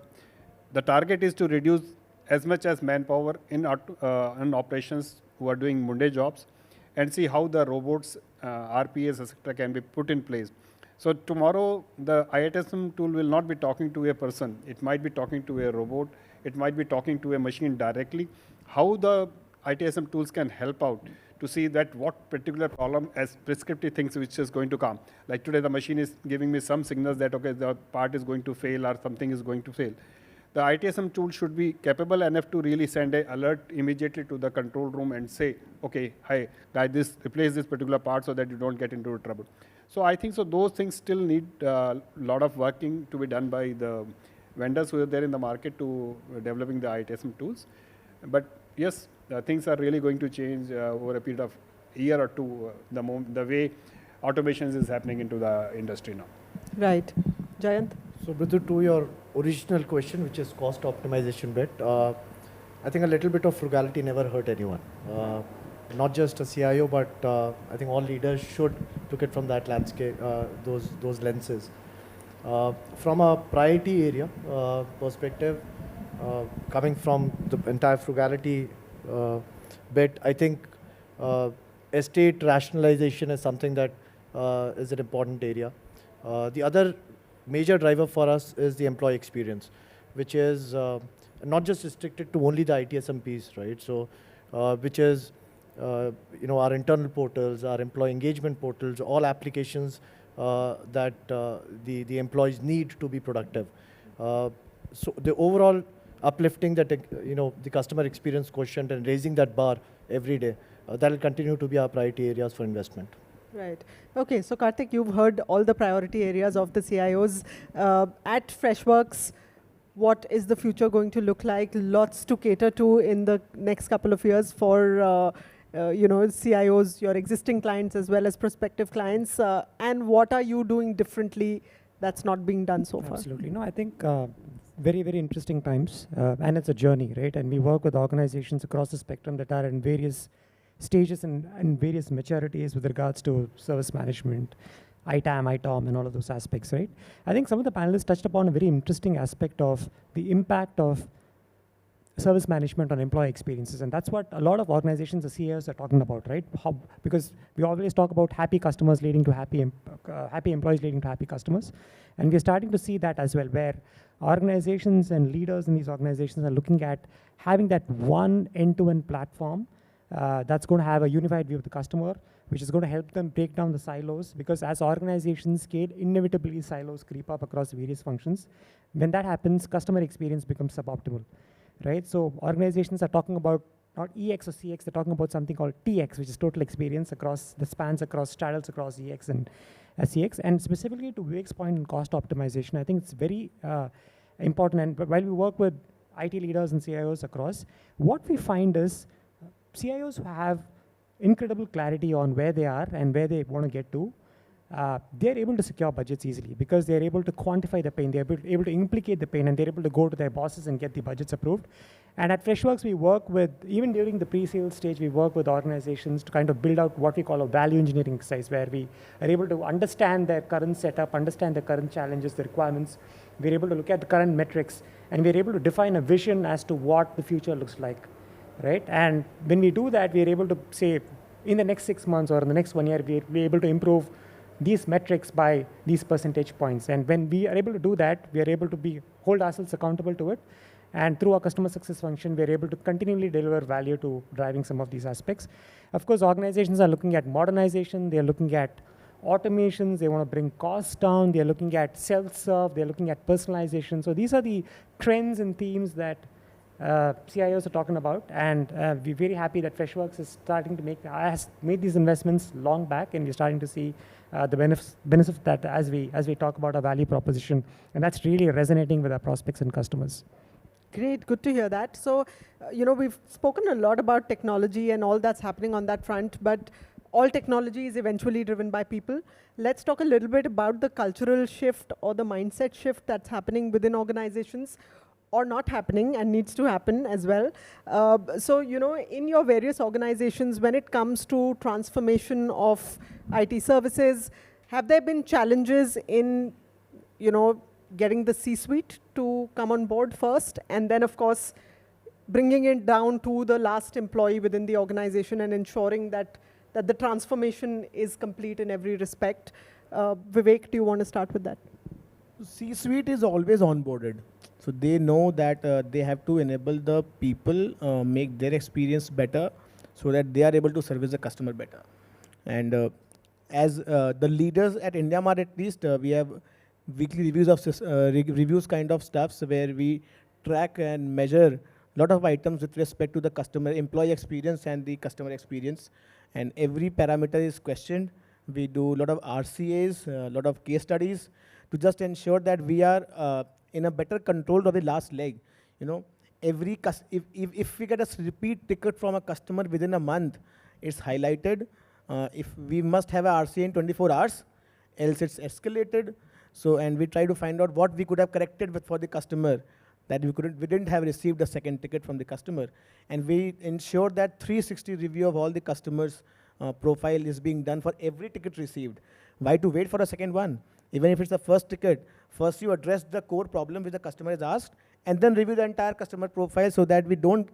the target is to reduce as much as manpower in operations who are doing Monday jobs, and see how the robots, RPAs, etc. can be put in place. So tomorrow, the ITSM tool will not be talking to a person. It might be talking to a robot. It might be talking to a machine directly. How the ITSM tools can help out to see that what particular problem as prescriptive things which is going to come. Like today, the machine is giving me some signals that, okay, the part is going to fail or something is going to fail. The ITSM tool should be capable enough to really send an alert immediately to the control room and say, okay, hi, guys, replace this particular part so that you don't get into trouble. So I think so those things still need a lot of working to be done by the vendors who are there in the market to developing the ITSM tools. But yes, things are really going to change over a period of a year or two, the way automation is happening into the industry now. Right. Jayant? So Mridhu, to your original question, which is cost optimization bit, I think a little bit of frugality never hurt anyone. Not just a CIO, but I think all leaders should look at from that landscape, those lenses. From a priority area perspective, coming from the entire frugality bit, I think estate rationalization is something that is an important area. The other major driver for us is the employee experience, which is not just restricted to only the ITSM piece, right? So, which is our internal portals, our employee engagement portals, all applications that the employees need to be productive. So the overall uplifting that the customer experience quotient and raising that bar every day, that will continue to be our priority areas for investment. Right. Okay, so Karthik, you've heard all the priority areas of the CIOs. At Freshworks, what is the future going to look like? Lots to cater to in the next couple of years for CIOs, your existing clients as well as prospective clients. And what are you doing differently that's not being done so far? Absolutely. No, I think very, very interesting times. And it's a journey, right? And we work with organizations across the spectrum that are in various stages and various maturities with regards to service management, ITAM, ITOM, and all of those aspects, right? I think some of the panelists touched upon a very interesting aspect of the impact of service management on employee experiences, and that's what a lot of organizations, the CEOs, are talking about, right? Because we always talk about happy customers leading to happy employees leading to happy customers, and we're starting to see that as well, where organizations and leaders in these organizations are looking at having that one end-to-end platform that's going to have a unified view of the customer, which is going to help them break down the silos, because as organizations scale, inevitably silos creep up across various functions. When that happens, customer experience becomes suboptimal, right? So organizations are talking about not EX or CX, they're talking about something called TX, which is total experience across the spans, across straddles across EX and CX. And specifically to Vivek's point on cost optimization, I think it's very important. And while we work with IT leaders and CIOs across, what we find is CIOs who have incredible clarity on where they are and where they want to get to, they're able to secure budgets easily because they're able to quantify the pain, they're able to implicate the pain, and they're able to go to their bosses and get the budgets approved. And at Freshworks, we work with, even during the pre-sales stage, we work with organizations to kind of build out what we call a value engineering exercise, where we are able to understand their current setup, understand their current challenges, the requirements. We're able to look at the current metrics, and we're able to define a vision as to what the future looks like, right? And when we do that, we're able to say, in the next 6 months or in the next 1 year, we're able to improve these metrics by these percentage points. And when we are able to do that, we are able to hold ourselves accountable to it. And through our customer success function, we're able to continually deliver value to driving some of these aspects. Of course, organizations are looking at modernization. They're looking at automations. They want to bring costs down. They're looking at self-serve. They're looking at personalization. So these are the trends and themes that CIOs are talking about, and we're very happy that Freshworks is starting to has made these investments long back, and we're starting to see the benefits of that as we talk about our value proposition, and that's really resonating with our prospects and customers. Great, good to hear that. So, we've spoken a lot about technology and all that's happening on that front, but all technology is eventually driven by people. Let's talk a little bit about the cultural shift or the mindset shift that's happening within organizations, or not happening and needs to happen as well. So, in your various organizations, when it comes to transformation of IT services, have there been challenges in, getting the C-suite to come on board first, and then, of course, bringing it down to the last employee within the organization and ensuring that the transformation is complete in every respect? Vivek, do you want to start with that? C-suite is always onboarded. So they know that they have to enable the people, make their experience better so that they are able to service the customer better. And as the leaders at IndiaMart, at least, we have weekly reviews of reviews kind of stuffs where we track and measure a lot of items with respect to the customer employee experience and the customer experience. And every parameter is questioned. We do a lot of RCAs, a lot of case studies to just ensure that we are in a better control of the last leg. If we get a repeat ticket from a customer within a month, it's highlighted. If we must have a RCA in 24 hours, else it's escalated. So, and we try to find out what we could have corrected for the customer that we didn't have received a second ticket from the customer. And we ensure that 360 review of all the customers' profile is being done for every ticket received. Why to wait for a second one? Even if it's the first ticket, first you address the core problem which the customer has asked, and then review the entire customer profile so that we don't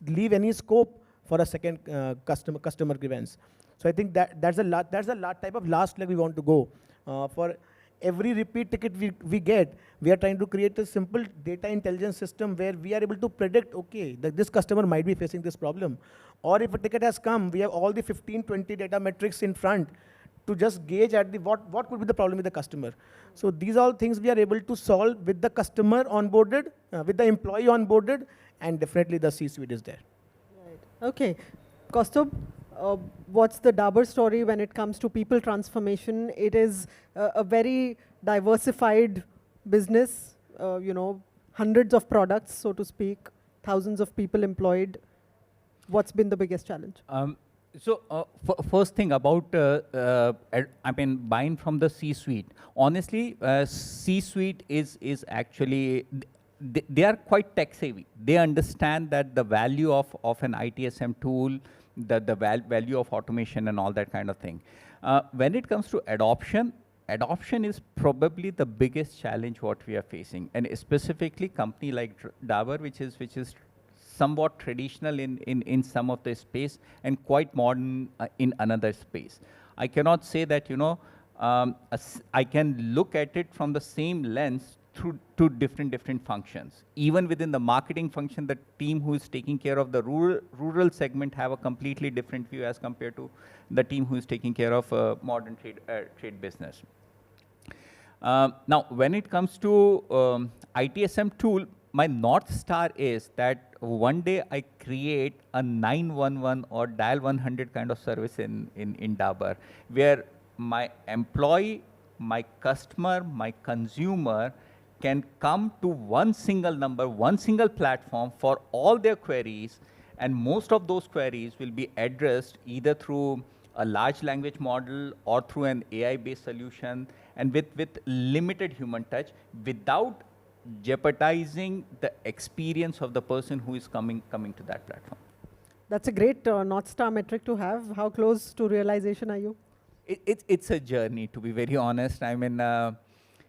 leave any scope for a second customer grievance. So I think that's a type of last leg we want to go. For every repeat ticket we get, we are trying to create a simple data intelligence system where we are able to predict, okay, that this customer might be facing this problem. Or if a ticket has come, we have all the 15, 20 data metrics in front to just gauge at the what could be the problem with the customer. So these are all things we are able to solve with the customer onboarded, with the employee onboarded, and definitely the C-suite is there. Right. Okay. Kaustubh, what's the Dabur story when it comes to people transformation? It is a very diversified business, hundreds of products, so to speak, thousands of people employed. What's been the biggest challenge? First thing about, buying from the C-suite. Honestly, C-suite is actually, they are quite tech savvy. They understand that the value of an ITSM tool, the value of automation and all that kind of thing. When it comes to adoption is probably the biggest challenge what we are facing, and specifically company like Dabur, which is somewhat traditional in some of the space and quite modern in another space. I cannot say that, I can look at it from the same lens through two different functions. Even within the marketing function, the team who is taking care of the rural segment have a completely different view as compared to the team who is taking care of modern trade business. Now, when it comes to ITSM tool, my North Star is that one day I create a 911 or dial 100 kind of service in Dabur, where my employee, my customer, my consumer can come to one single number, one single platform for all their queries, and most of those queries will be addressed either through a large language model or through an AI-based solution, and with limited human touch, without jeopardizing the experience of the person who is coming to that platform. That's a great North Star metric to have. How close to realization are you? It's a journey, to be very honest. I mean,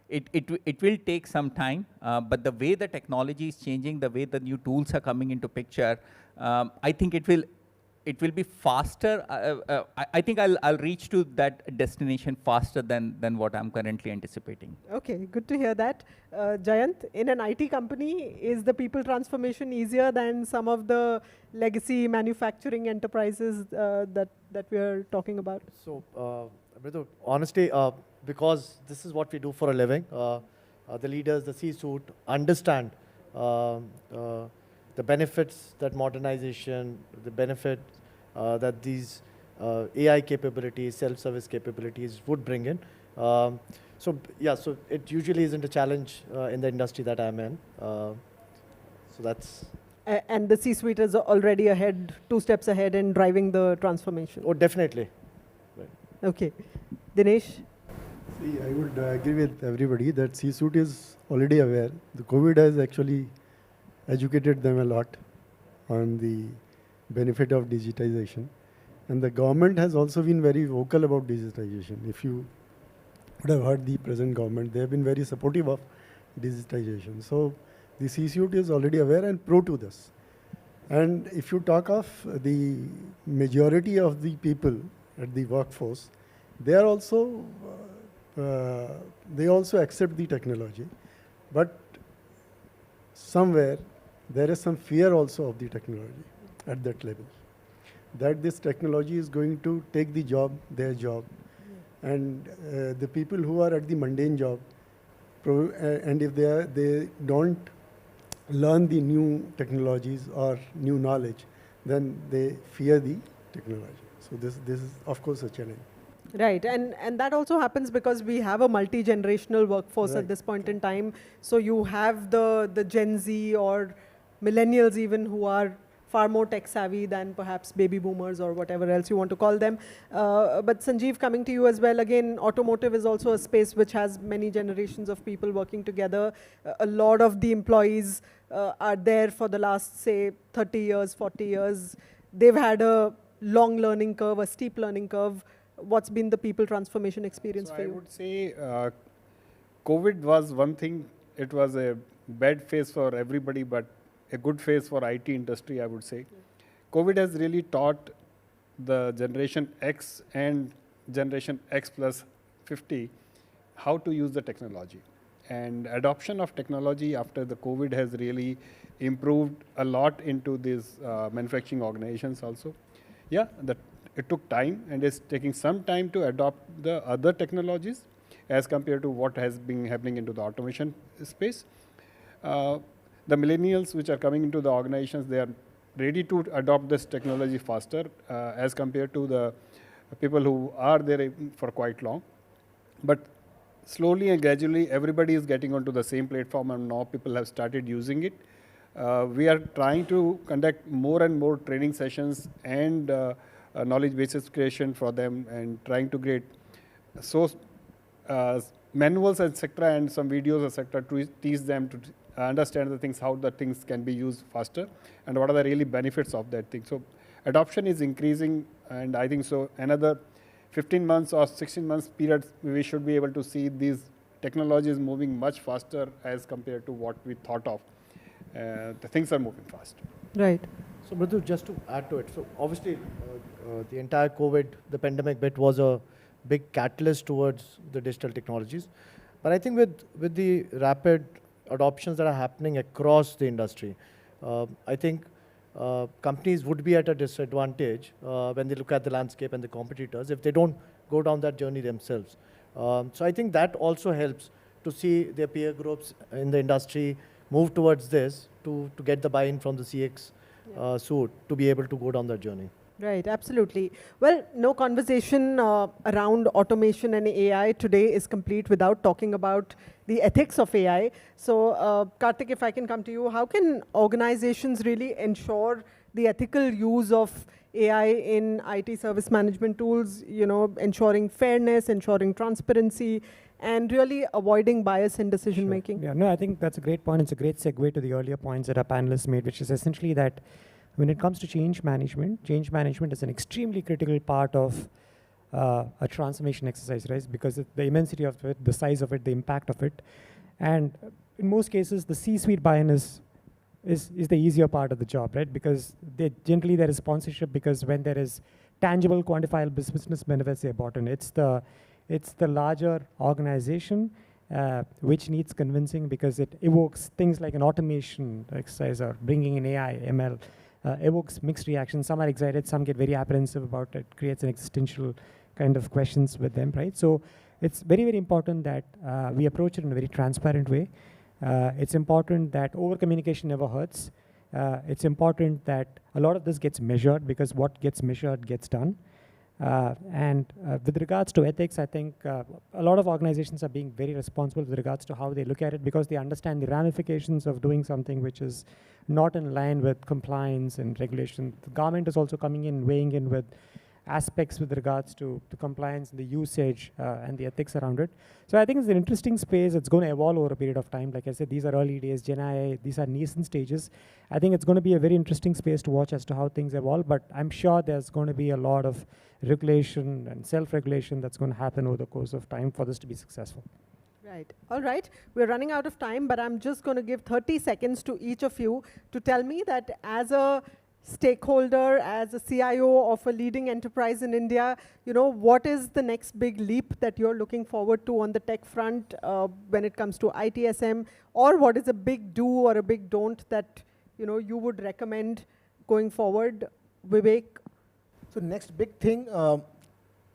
it will take some time, but the way the technology is changing, the way the new tools are coming into picture, I think it will be faster. I think I'll reach to that destination faster than what I'm currently anticipating. Okay, good to hear that. Jayant, in an IT company, is the people transformation easier than some of the legacy manufacturing enterprises that we are talking about? So, Mridu, honestly, because this is what we do for a living, the leaders, the C-suite understand the benefits that modernization, the benefit that these AI capabilities, self-service capabilities would bring in. So it usually isn't a challenge in the industry that I'm in. So that's... And the C-suite is already ahead, 2 steps ahead in driving the transformation. Oh, definitely. Right. Okay. Dinesh? See, I would agree with everybody that C-suite is already aware. The COVID has actually educated them a lot on the benefit of digitization. And the government has also been very vocal about digitization. If you would have heard the present government, they have been very supportive of digitization. So the C-suite is already aware and pro to this. And if you talk of the majority of the people at the workforce, they are also, they also accept the technology. But somewhere, there is some fear also of the technology at that level. That this technology is going to take the job, their job. And the people who are at the mundane job, and if they don't learn the new technologies or new knowledge, then they fear the technology. So this is, of course, a challenge. Right, and that also happens because we have a multi-generational workforce at this point in time. So you have the Gen Z or millennials even who are far more tech savvy than perhaps baby boomers or whatever else you want to call them. But Sanjeev, coming to you as well, again, automotive is also a space which has many generations of people working together. A lot of the employees are there for the last, say, 30 years, 40 years. They've had a long learning curve, a steep learning curve. What's been the people transformation experience for you? I would say COVID was one thing. It was a bad phase for everybody, but a good phase for IT industry, I would say. COVID has really taught the Generation X and Generation X plus 50 how to use the technology. And adoption of technology after the COVID has really improved a lot into these manufacturing organizations also. Yeah, it took time, and it's taking some time to adopt the other technologies as compared to what has been happening into the automation space. The millennials which are coming into the organizations, they are ready to adopt this technology faster as compared to the people who are there for quite long. But slowly and gradually, everybody is getting onto the same platform, and now people have started using it. We are trying to conduct more and more training sessions and knowledge bases creation for them, and trying to create source manuals, etc., and some videos, etc., to teach them to understand the things, how the things can be used faster, and what are the really benefits of that thing. So adoption is increasing, and I think so another 15 months or 16 months period, we should be able to see these technologies moving much faster as compared to what we thought of. The things are moving fast. Right. So Mridul, just to add to it, so obviously the entire COVID, the pandemic bit was a big catalyst towards the digital technologies. But I think with the rapid adoptions that are happening across the industry, I think companies would be at a disadvantage when they look at the landscape and the competitors if they don't go down that journey themselves. So I think that also helps to see their peer groups in the industry move towards this to get the buy-in from the CX suite to be able to go down that journey. Right, absolutely. Well, no conversation around automation and AI today is complete without talking about the ethics of AI. So, Karthik, if I can come to you, how can organizations really ensure the ethical use of AI in IT service management tools, you know, ensuring fairness, ensuring transparency, and really avoiding bias in decision making? Yeah, no, I think that's a great point. It's a great segue to the earlier points that our panelists made, which is essentially that when it comes to change management is an extremely critical part of a transformation exercise, right? Because the immensity of it, the size of it, the impact of it. And in most cases, the C-suite buy-in is the easier part of the job, right? Because generally there is sponsorship, because when there is tangible, quantifiable business benefits, they're bought in. It's the larger organization which needs convincing, because it evokes things like an automation exercise or bringing in AI, ML, evokes mixed reactions. Some are excited, some get very apprehensive about it, creates an existential kind of questions with them, right? So it's very, very important that we approach it in a very transparent way. It's important that over-communication never hurts. It's important that a lot of this gets measured, because what gets measured gets done. And with regards to ethics, I think a lot of organizations are being very responsible with regards to how they look at it, because they understand the ramifications of doing something which is not in line with compliance and regulation. The government is also coming in, weighing in with aspects with regards to compliance and the usage and the ethics around it. So I think it's an interesting space. It's going to evolve over a period of time. Like I said, these are early days, Gen AI, these are nascent stages. I think it's going to be a very interesting space to watch as to how things evolve, but I'm sure there's going to be a lot of regulation and self-regulation that's going to happen over the course of time for this to be successful. Right. All right. We're running out of time, but I'm just going to give 30 seconds to each of you to tell me that as a stakeholder, as a CIO of a leading enterprise in India, you know, what is the next big leap that you're looking forward to on the tech front when it comes to ITSM, or what is a big do or a big don't that, you know, you would recommend going forward? Vivek? So next big thing,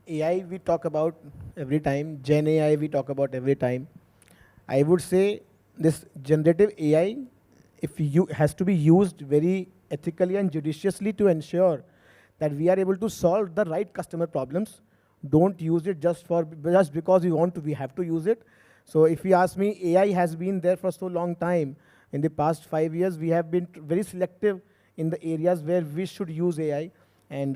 AI we talk about every time, Gen AI we talk about every time. I would say this generative AI, has to be used very ethically and judiciously to ensure that we are able to solve the right customer problems. Don't use it just because we have to use it. So if you ask me, AI has been there for so long time. In the past 5 years, we have been very selective in the areas where we should use AI, and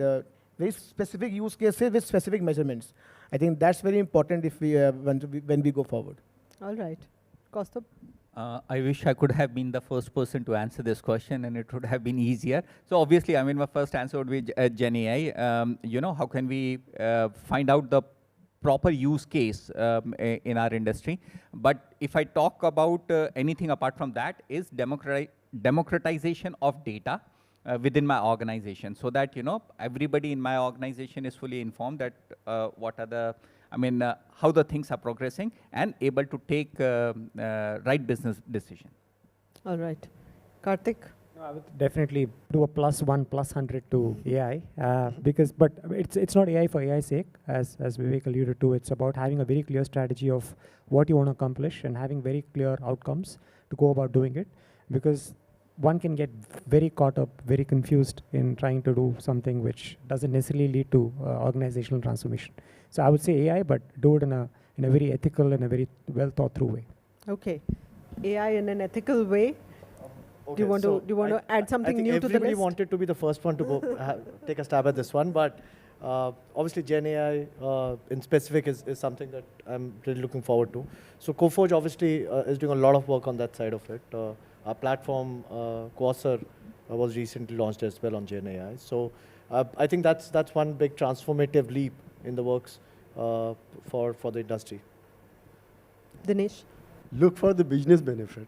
very specific use cases with specific measurements. I think that's very important if we when we go forward. All right. Kaustubh? I wish I could have been the first person to answer this question, and it would have been easier. So obviously, I mean, my first answer would be Gen AI. You know, how can we find out the proper use case in our industry? But if I talk about anything apart from that, is democratization of data within my organization, so that, you know, everybody in my organization is fully informed that what are the, I mean, how the things are progressing and able to take right business decision. All right. Karthik? No, I would definitely do a +1, +100 to AI, but it's not AI for AI's sake, as Vivek alluded to. It's about having a very clear strategy of what you want to accomplish and having very clear outcomes to go about doing it, because one can get very caught up, very confused in trying to do something which doesn't necessarily lead to organizational transformation. So I would say AI, but do it in a very ethical and a very well thought through way. Okay. AI in an ethical way. Okay, Do you want to add something new to the list? Everybody wanted to be the first one to go take a stab at this one, but obviously Gen AI in specific is something that I'm really looking forward to. So Coforge obviously is doing a lot of work on that side of it. Our platform, Quasar, was recently launched as well on Gen AI. So I think that's one big transformative leap in the works for the industry. Dinesh? Look for the business benefit,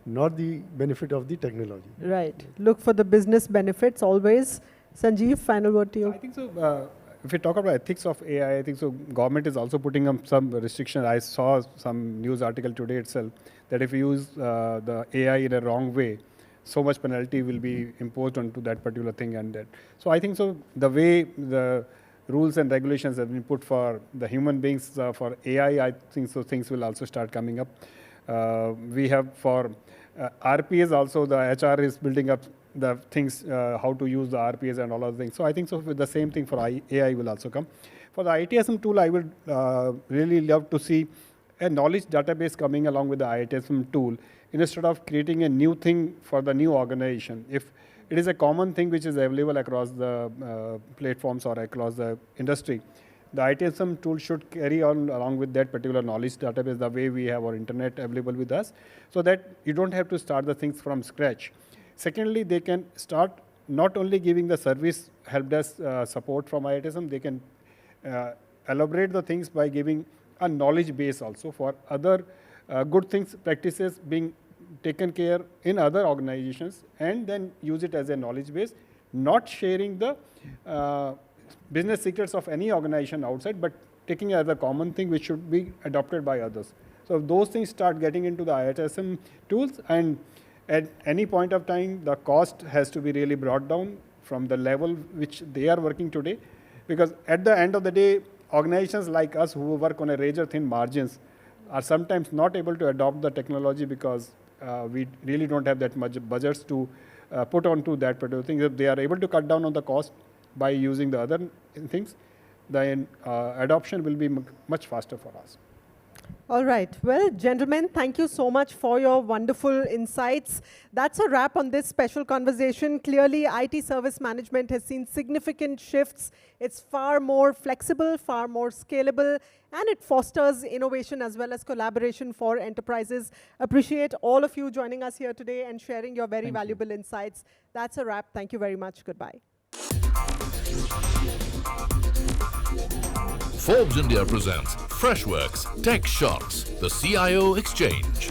not the benefit of the technology. Right. Look for the business benefits always. Sanjeev, final word to you. I think so. If we talk about ethics of AI, I think so. Government is also putting up some restriction. I saw some news article today itself that if you use the AI in a wrong way, so much penalty will be imposed onto that particular thing and that. So I think so. The way the rules and regulations have been put for the human beings for AI, I think so. Things will also start coming up. We have for RPS also, the HR is building up the things, how to use the RPS and all of the things. So I think so with the same thing for AI will also come. For the ITSM tool, I would really love to see a knowledge database coming along with the ITSM tool instead of creating a new thing for the new organization. If it is a common thing which is available across the platforms or across the industry, the ITSM tool should carry on along with that particular knowledge database the way we have our internet available with us, so that you don't have to start the things from scratch. Secondly, they can start not only giving the service help desk support from ITSM, they can elaborate the things by giving a knowledge base also for other good things, practices being taken care in other organizations, and then use it as a knowledge base, not sharing the business secrets of any organization outside, but taking it as a common thing which should be adopted by others. So if those things start getting into the ITSM tools, and at any point of time, the cost has to be really brought down from the level which they are working today. Because at the end of the day, organizations like us who work on a razor thin margins are sometimes not able to adopt the technology because we really don't have that much budgets to put onto that particular thing. If they are able to cut down on the cost by using the other things, then adoption will be much faster for us. All right. Well, gentlemen, thank you so much for your wonderful insights. That's a wrap on this special conversation. Clearly, IT service management has seen significant shifts. It's far more flexible, far more scalable, and it fosters innovation as well as collaboration for enterprises. Appreciate all of you joining us here today and sharing your very valuable insights. That's a wrap. Thank you very much. Goodbye. Forbes India presents Freshworks Tech Shots, the CIO Exchange.